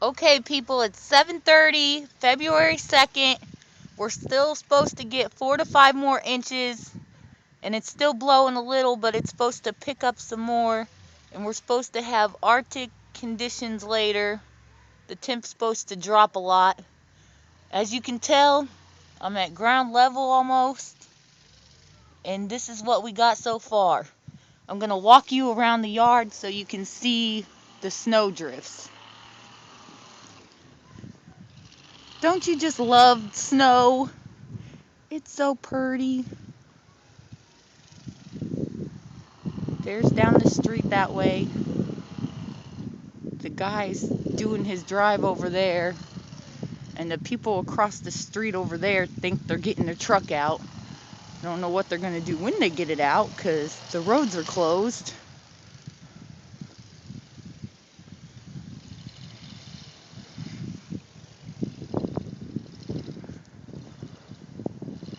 Okay, people, it's 7:30, February 2nd. We're still supposed to get 4 to 5 more inches, and it's still blowing a little, but it's supposed to pick up some more, and we're supposed to have Arctic conditions later. The temp's supposed to drop a lot. As you can tell, I'm at ground level almost, and this is what we got so far. I'm going to walk you around the yard so you can see the snow drifts. Don't you just love snow? It's so pretty. There's down the street that way. The guy's doing his drive over there, and the people across the street over there think they're getting their truck out. I don't know what they're going to do when they get it out because the roads are closed.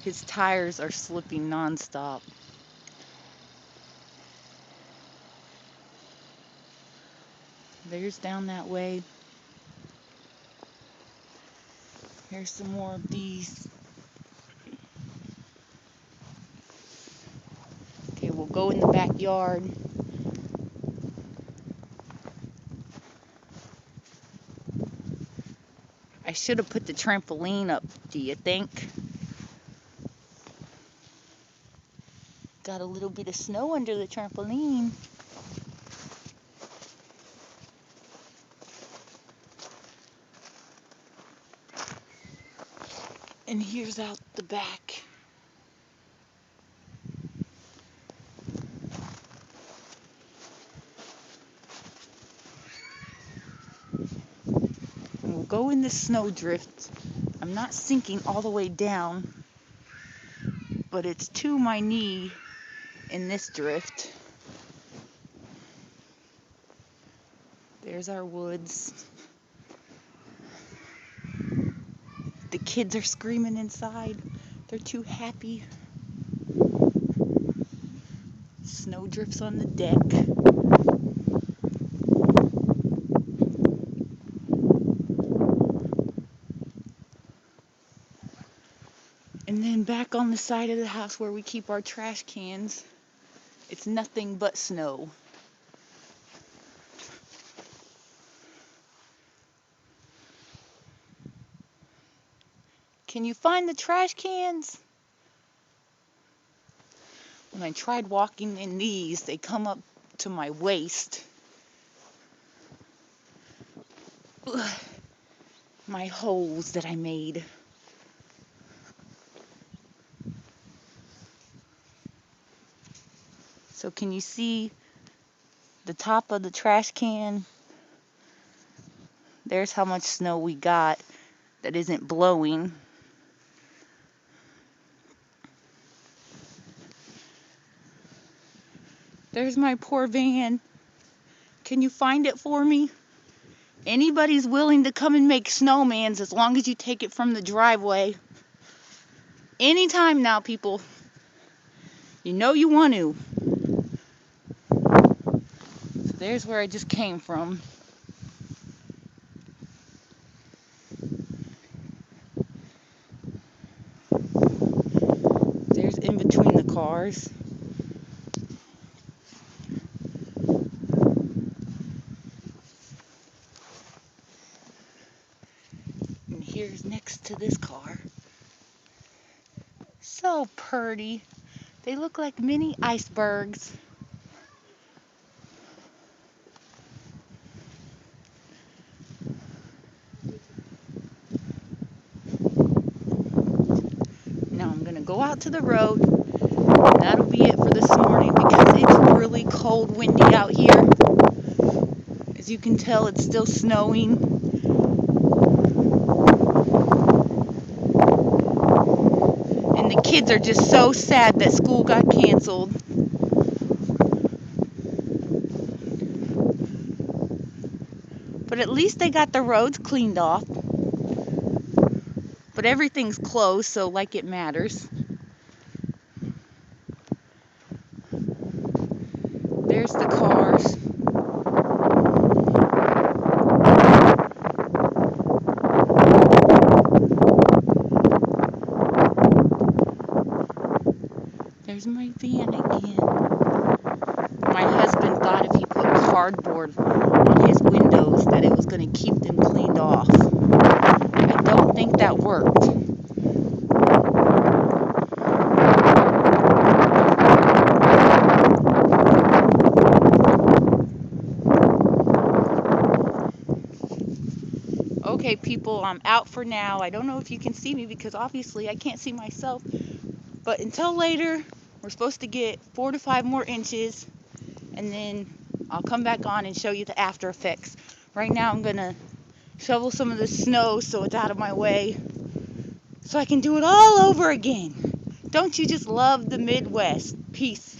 His tires are slipping nonstop. There's down that way. Here's some more of these. Okay, we'll go in the backyard. I should have put the trampoline up, do you think? Got a little bit of snow under the trampoline. And here's out the back. And we'll go in the snowdrift. I'm not sinking all the way down, but it's to my knee in this drift. There's our woods. The kids are screaming inside. They're too happy. Snow drifts on the deck. And then back on the side of the house where we keep our trash cans, it's nothing but snow. Can you find the trash cans? When I tried walking in these, they come up to my waist. Ugh. My holes that I made. So can you see the top of the trash can? There's how much snow we got that isn't blowing. There's my poor van. Can you find it for me? Anybody's willing to come and make snowmans as long as you take it from the driveway. Anytime now, people. You know you want to. So there's where I just came from. There's in between the cars. And here's next to this car. So pretty. They look like mini icebergs. Now I'm going to go out to the road. And that'll be it for this morning because it's really cold, windy out here. As you can tell, it's still snowing. And the kids are just so sad that school got canceled. But at least they got the roads cleaned off. But everything's closed, so like it matters. There's the cars. there's my van again. My husband thought if he put cardboard on his windows that it was going to keep them cleaned off. I don't think that worked. Okay, people, I'm out for now. I don't know if you can see me because obviously I can't see myself. But until later, we're supposed to get 4 to 5 more inches. And then I'll come back on and show you the after effects. Right now I'm going to shovel some of the snow so it's out of my way, so I can do it all over again. Don't you just love the Midwest? Peace.